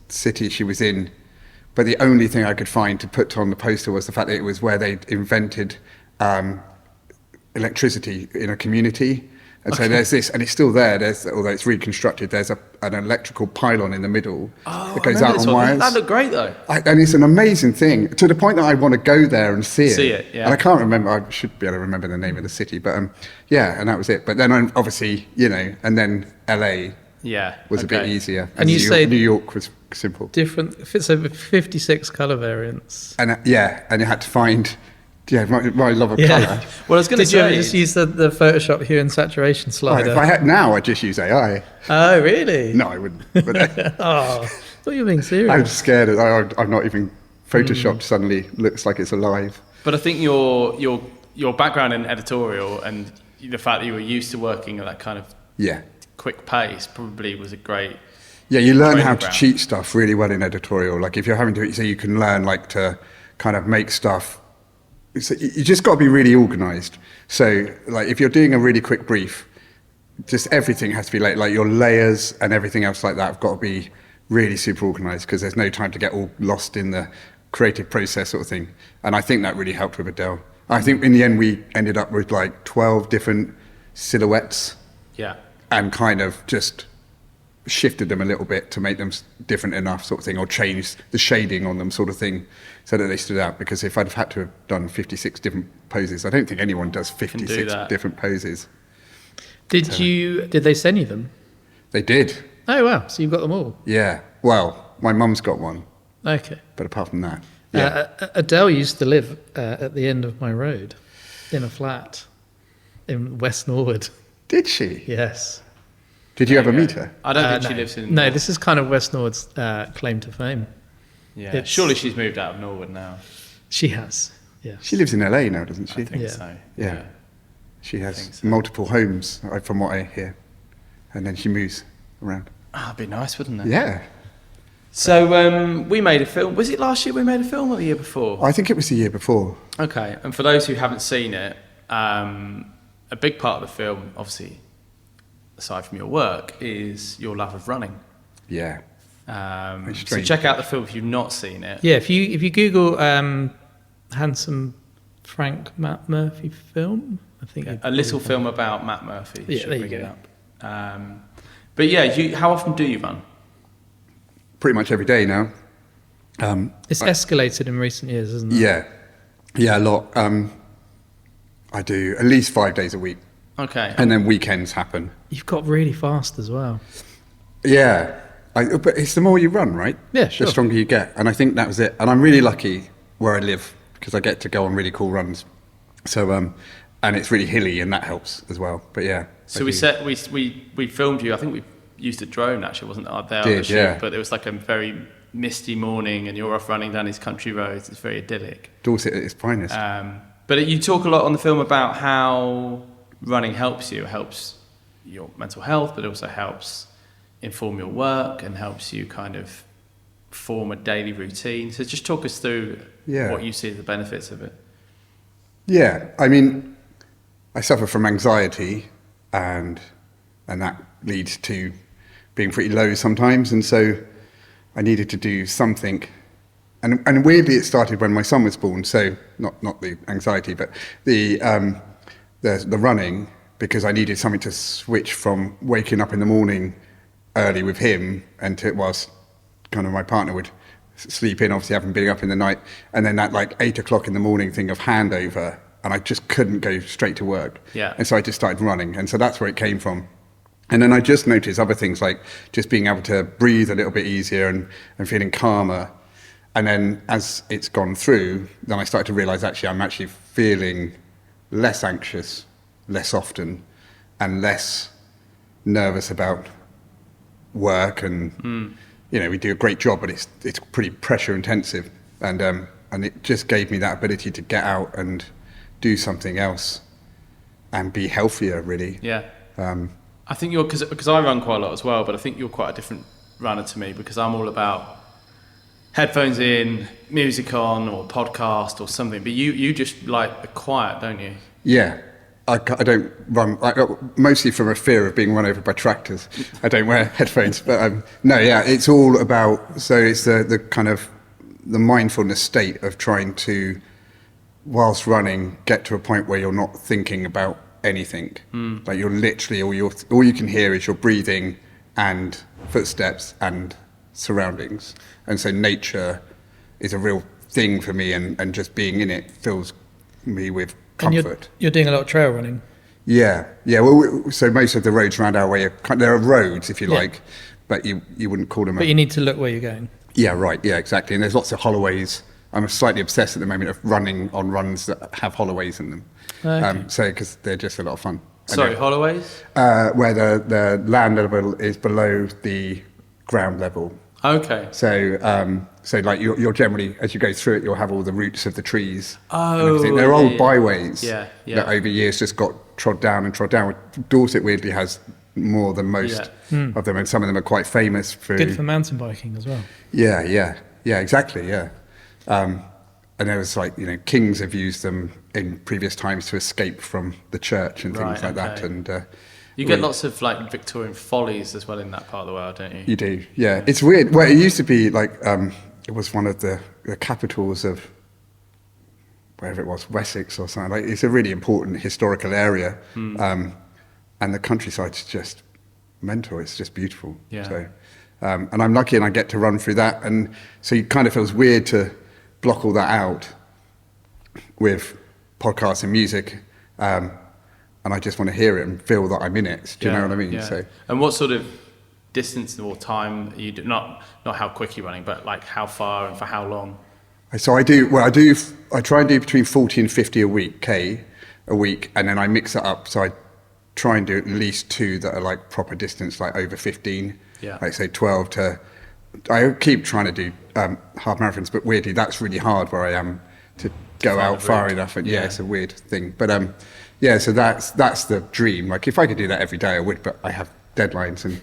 city she was in, but the only thing I could find to put on the poster was the fact that it was where they invented electricity in a community. And so there's this, and it's still there. Although it's reconstructed, there's an electrical pylon in the middle that goes out on wires. That looked great, though. And it's an amazing thing, to the point that I want to go there and see it. Yeah. And I can't remember. I should be able to remember the name of the city, but and that was it. But then obviously, and then LA was a bit easier. And you say New York was simple. Different. So 56 color variants. And and you had to find. Yeah, my love of colour. Well, I was going to say... Did you ever just use the Photoshop hue and saturation slider? If I had now, I'd just use AI. Oh, really? No, I wouldn't. But, I thought you were being serious. I'm scared. I'm not even... Photoshopped suddenly looks like it's alive. But I think your background in editorial and the fact that you were used to working at that kind of quick pace probably was a great... Yeah, you learn how to cheat stuff really well in editorial. Like if you're having to... So you can learn to kind of make stuff... So you just got to be really organised. So, like, if you're doing a really quick brief, just everything has to be like your layers and everything else like that have got to be really super organised, because there's no time to get all lost in the creative process sort of thing. And I think that really helped with Adele. I think in the end we ended up with like 12 different silhouettes Yeah. and kind of just shifted them a little bit to make them different enough sort of thing, or changed the shading on them sort of thing so that they stood out. Because if I'd have had to have done 56 different poses, I don't think anyone does 56 different poses. Did they send you them? They did. Oh, wow. So you've got them all? Yeah. Well, my mum's got one, Okay. but apart from that, yeah. Adele used to live at the end of my road in a flat in West Norwood. Did she? Yes. Did you ever meet her? I don't think No. she lives in... No, this is kind of West Norwood's claim to fame. Yeah. Surely she's moved out of Norwood now. She has, yes. She lives in LA now, doesn't she? I think Yeah. so. Yeah. She has so. multiple homes, from what I hear. And then she moves around. That'd be nice, wouldn't it? Yeah. So we made a film. Was it last year we made a film or the year before? I think it was the year before. Okay. And for those who haven't seen it, a big part of the film, obviously, aside from your work, is your love of running. Yeah. So check out the film if you've not seen it. Yeah, if you Google handsome Frank Matt Murphy film, I think A little film about Matt Murphy. Yeah, should there you bring it go. up. But yeah, how often do you run? Pretty much every day now. It's escalated in recent years, isn't it? Yeah. Yeah, a lot. I do at least 5 days a week. Okay. And then weekends happen. You've got really fast as well. Yeah. But it's the more you run, right? Yeah, sure. The stronger you get. And I think that was it. And I'm really lucky where I live because I get to go on really cool runs. So, and it's really hilly and that helps as well. But yeah. So we filmed you. I think we used a drone actually, wasn't it? There on the shoot, yeah. But it was like a very misty morning, and you're off running down these country roads. It's very idyllic. Dorset at its finest. But you talk a lot on the film about how running helps you. It helps your mental health, but it also helps inform your work and helps you kind of form a daily routine. So just talk us through what you see as the benefits of it. Yeah, I mean, I suffer from anxiety, and that leads to being pretty low sometimes, and so I needed to do something. And weirdly, it started when my son was born. So not the anxiety, but the running, because I needed something to switch from waking up in the morning early with him, and whilst kind of my partner would sleep in, obviously having been up in the night, and then that like 8 o'clock in the morning thing of handover, and I just couldn't go straight to work. Yeah. And so I just started running, and so that's where it came from. And then I just noticed other things like just being able to breathe a little bit easier and feeling calmer. And then as it's gone through, then I started to realize actually I'm actually feeling less anxious, less often, and less nervous about work. And we do a great job, but it's pretty pressure intensive. And it just gave me that ability to get out and do something else and be healthier, really. Yeah. I think you're, because I run quite a lot as well, but I think you're quite a different runner to me, because I'm all about headphones in, music on, or podcast or something. But you just like the quiet, don't you? Yeah. I don't run, mostly from a fear of being run over by tractors. I don't wear headphones, but no, yeah, it's all about, so it's the kind of the mindfulness state of trying to, whilst running, get to a point where you're not thinking about anything. Like you're literally, all you can hear is your breathing and footsteps and surroundings. And so nature is a real thing for me, and just being in it fills me with comfort. And you're doing a lot of trail running. Yeah. Well, so most of the roads around our way there are roads, if you like, but you wouldn't call them. But you need to look where you're going. Yeah, right. Yeah, exactly. And there's lots of holloways. I'm slightly obsessed at the moment of running on runs that have holloways in them. Okay. So because they're just a lot of fun. Sorry, holloways? Where the land level is below the ground level. Okay. So like you're generally, as you go through it, you'll have all the roots of the trees. Oh, and everything. They're old byways that over years just got trod down. Dorset weirdly has more than most of them, and some of them are quite famous for. Good for mountain biking as well. Yeah, exactly, yeah. And there was kings have used them in previous times to escape from the church and things like that. And you get lots of Victorian follies as well in that part of the world, don't you? You do, yeah. It's weird. Well, it used to be it was one of the capitals of wherever it was, Wessex or something. Like, it's a really important historical area, and the countryside's just mental. It's just beautiful. Yeah. So, and I'm lucky, and I get to run through that, and so it kind of feels weird to block all that out with podcasts and music, and I just want to hear it and feel that I'm in it. Do you know what I mean? Yeah. So, and what sort of distance or time you do, not how quick you're running, but like how far and for how long? so I try and do between 40 and 50 a week, and then I mix it up. So I try and do at least 2 that are like proper distance, like over 15. Yeah. Like say 12 to. I keep trying to do half marathons, but weirdly that's really hard where I am to go out far enough. And yeah, it's a weird thing. But yeah, so that's the dream. Like if I could do that every day, I would. But I have deadlines, and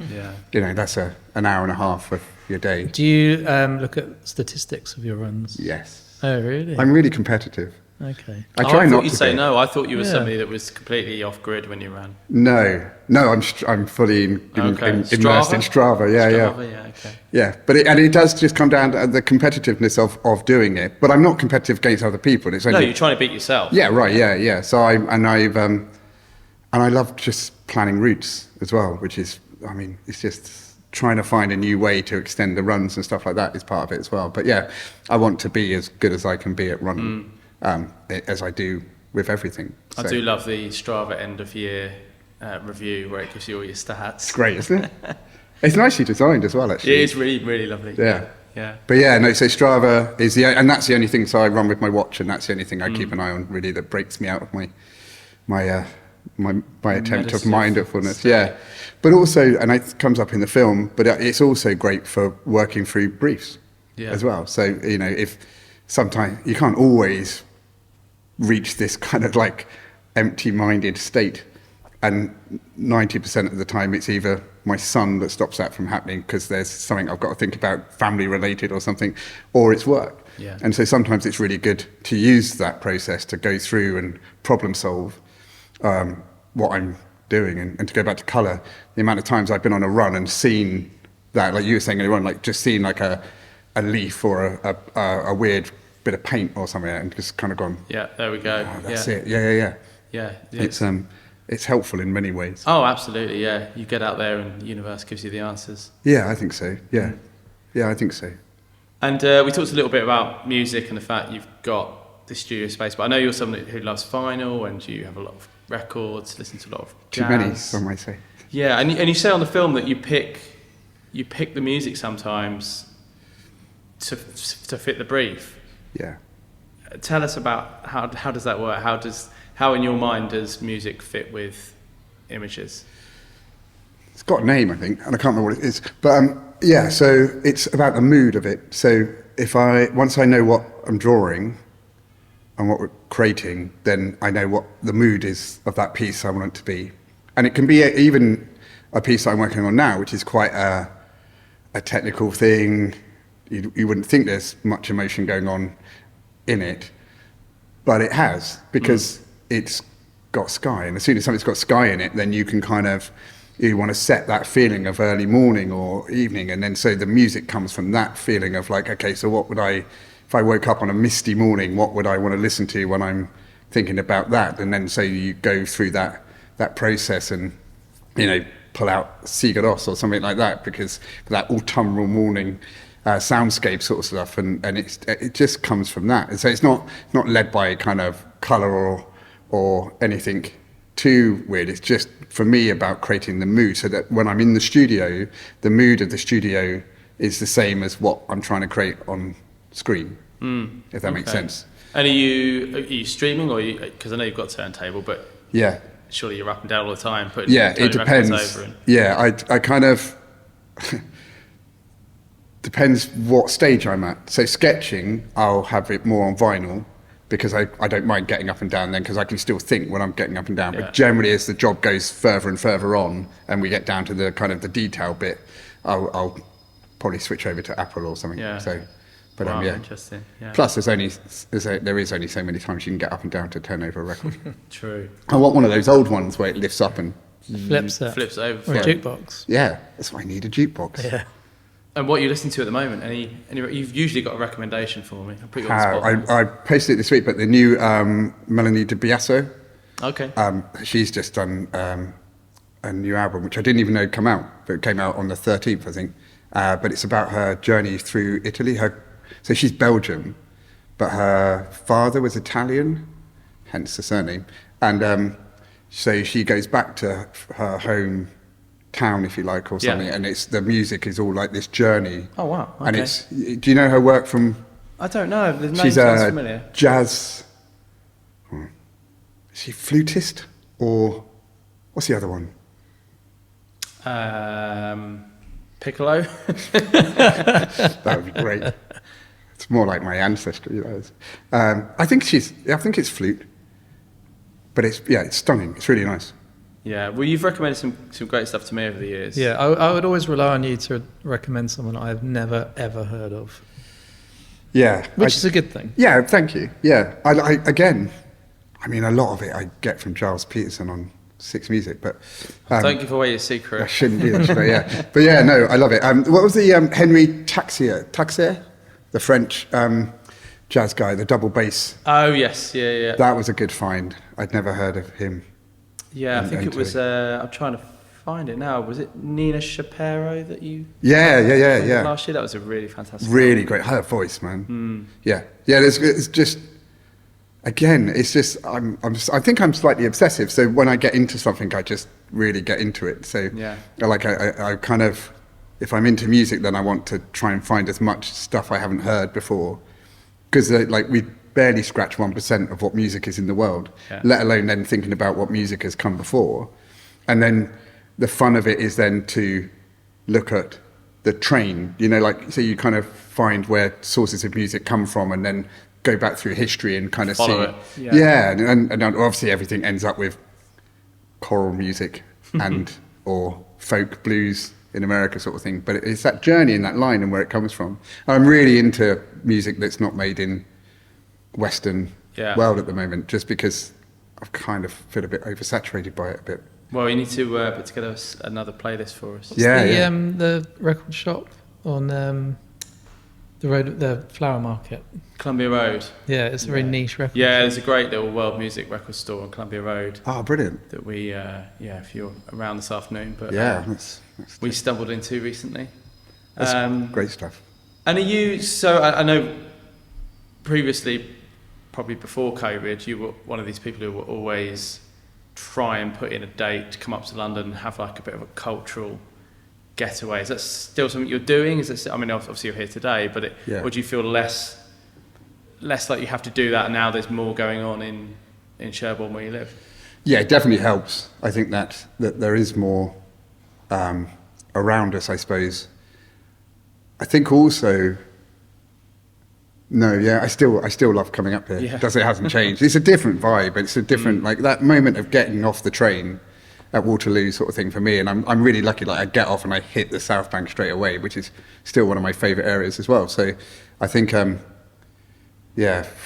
you know that's an hour and a half of your day. Do you look at statistics of your runs? Yes. Oh, really? I'm really competitive. Okay. I try I not thought you'd to say be. no. I thought you were somebody that was completely off grid when you ran. No, I'm fully immersed in Strava. Yeah. Okay. Yeah, but it does just come down to the competitiveness of doing it. But I'm not competitive against other people. It's only, No, you're trying to beat yourself. Yeah, right. Yeah. So I love just planning routes as well, which is, I mean, it's just trying to find a new way to extend the runs and stuff like that is part of it as well. But yeah, I want to be as good as I can be at running, as I do with everything. I So do love the Strava end of year review where it gives you all your stats. it's great, isn't it? It's nicely designed as well, actually. It is really, really lovely. Yeah. Yeah. But yeah, no, so Strava is and that's the only thing, so I run with my watch, and that's the only thing I keep an eye on, really, that breaks me out of my attempt of mindfulness. Yeah. But also, and it comes up in the film, but it's also great for working through briefs as well. So, you know, if sometimes you can't always reach this kind of like empty-minded state, and 90% of the time it's either my son that stops that from happening because there's something I've got to think about, family related or something, or it's work. Yeah. And so sometimes it's really good to use that process to go through and problem solve what I'm doing. And to go back to colour, the amount of times I've been on a run and seen that, like you were saying earlier on, like just seeing like a leaf or a weird bit of paint or something, and just kind of gone, Yeah, there we go. oh, that's it. Yeah. Yeah. It's helpful in many ways. Oh, absolutely. Yeah. You get out there and the universe gives you the answers. Yeah, I think so. Yeah, I think so. And we talked a little bit about music and the fact you've got the studio space, but I know you're someone who loves vinyl and you have a lot of records, listen to a lot of jazz. Too many, some might say. Yeah, and you say on the film that you pick the music sometimes to fit the brief. Yeah. Tell us about how does that work? How in your mind does music fit with images? It's got a name, I think, and I can't remember what it is. But yeah, so it's about the mood of it. So once I know what I'm drawing and what we're creating, then I know what the mood is of that piece I want it to be. And it can be even a piece that I'm working on now, which is quite a technical thing. You wouldn't think there's much emotion going on in it, but it has, because it's got sky. And as soon as something's got sky in it, then you can you want to set that feeling of early morning or evening. And then so the music comes from that feeling of like, okay, so what would if I woke up on a misty morning, what would I want to listen to when I'm thinking about that? And then so you go through that process and, you know, pull out Sigaros or something like that, because that autumnal morning soundscape sort of stuff, and it just comes from that. And so it's not led by kind of colour or anything too weird. It's just, for me, about creating the mood, so that when I'm in the studio, the mood of the studio is the same as what I'm trying to create on screen, if that makes sense. And are you streaming, or because I know you've got a turntable, but yeah, surely you're up and down all the time putting it depends. Over Yeah, I kind of depends what stage I'm at. So sketching, I'll have it more on vinyl, because I don't mind getting up and down then, because I can still think when I'm getting up and down. Yeah. But generally, as the job goes further and further on, and we get down to the kind of the detail bit, I'll probably switch over to Apple or something. Yeah. So, but wow, yeah. Interesting. Yeah. Plus, there is only so many times you can get up and down to turn over a record. True. I want one of those old ones where it lifts up and Flips it. Flips over. Or a jukebox. yeah, that's why I need a jukebox. Yeah. And what are you listening to at the moment? Any you've usually got a recommendation for me. I'll put you on the spot. I posted it this week, but the new Melanie DiBiaso, Okay. she's just done a new album, which I didn't even know had come out, but it came out on the 13th, I think. But it's about her journey through Italy. So she's Belgian, but her father was Italian, hence the surname. And so she goes back to her home town, if you like, or something, and the music is all like this journey. Oh wow! Okay. And do you know her work from? I don't know. The name She's sounds a familiar. jazz. Is she flutist or what's the other one? Piccolo. That would be great. It's more like my ancestry, you know. I think it's flute, but it's stunning. It's really nice. Yeah, well, you've recommended some great stuff to me over the years. Yeah, I would always rely on you to recommend someone I've never ever heard of. Yeah, which is a good thing. Yeah, thank you. Yeah, I mean, a lot of it I get from Giles Peterson on Six Music, but don't give away your secret. I shouldn't do that, should I? Yeah, but yeah, no, I love it. What was the Henry Taxier, the French jazz guy, the double bass? Oh yes, yeah. That was a good find. I'd never heard of him. Yeah, I think it was. I'm trying to find it now. Was it Nina Shapiro that you? Yeah. Last year, that was a really fantastic. Really great, her voice, man. Yeah. It's just. Again, it's just I think I'm slightly obsessive. So when I get into something, I just really get into it. So yeah, I kind of, if I'm into music, then I want to try and find as much stuff I haven't heard before, because we barely scratch 1% of what music is in the world, let alone then thinking about what music has come before. And then the fun of it is then to look at the train, so you kind of find where sources of music come from and then go back through history and kind of follow see. It. Yeah, and obviously everything ends up with choral music or folk blues in America sort of thing. But it's that journey in that line and where it comes from. I'm really into music that's not made in Western world at the moment, just because I kind of feel a bit oversaturated by it a bit. Well, you need to put together another playlist for us. The record shop on the road, the flower market, Columbia Road. Yeah, it's a very niche record. Yeah, there's a great little world music record store on Columbia Road. Oh, brilliant! That we, if you're around this afternoon, but that's we stumbled into recently. That's great stuff. And are you? So I know previously, probably before COVID, you were one of these people who were always try and put in a date to come up to London and have like a bit of a cultural getaway. Is that still something you're doing? Obviously you're here today, but would you feel less like you have to do that now? There's more going on in Sherborne where you live. Yeah, it definitely helps. I think that there is more around us, I suppose. I think also. No, I still love coming up here. It hasn't changed. It's a different vibe. It's a different like that moment of getting off the train at Waterloo sort of thing for me. And I'm really lucky. Like I get off and I hit the South Bank straight away, which is still one of my favourite areas as well. So I think, for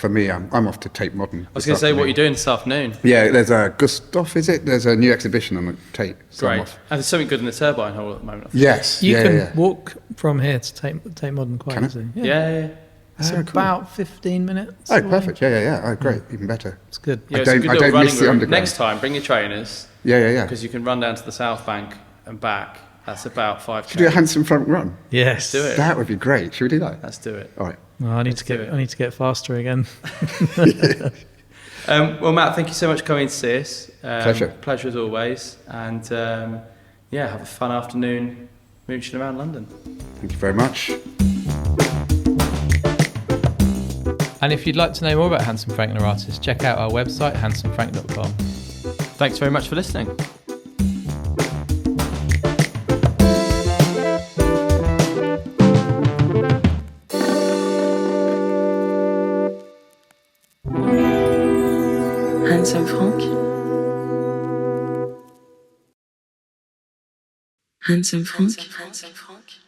me, I'm off to Tate Modern. I was going to say, what you're doing this afternoon? Yeah, there's a Gustav, is it? There's a new exhibition on the Tate. So great. And there's something good in the Turbine Hall at the moment. Yes. You can walk from here to Tate Modern quite easily. Yeah. It's about 15 minutes. Oh, perfect. Yeah. Oh, great. Even better. It's good. Yeah, I don't miss the underground. Next time, bring your trainers. Yeah. Because you can run down to the South Bank and back. That's about 5K. Should we do a handsome front run? Yes. Let's do it. That would be great. Should we do that? Let's do it. All right. Well, I need to get faster again. Well, Matt, thank you so much for coming to see us. Pleasure as always. And have a fun afternoon mooching around London. Thank you very much. And if you'd like to know more about Handsome Frank and our artists, check out our website, handsomefrank.com. Thanks very much for listening. Handsome Frank. Handsome Frank.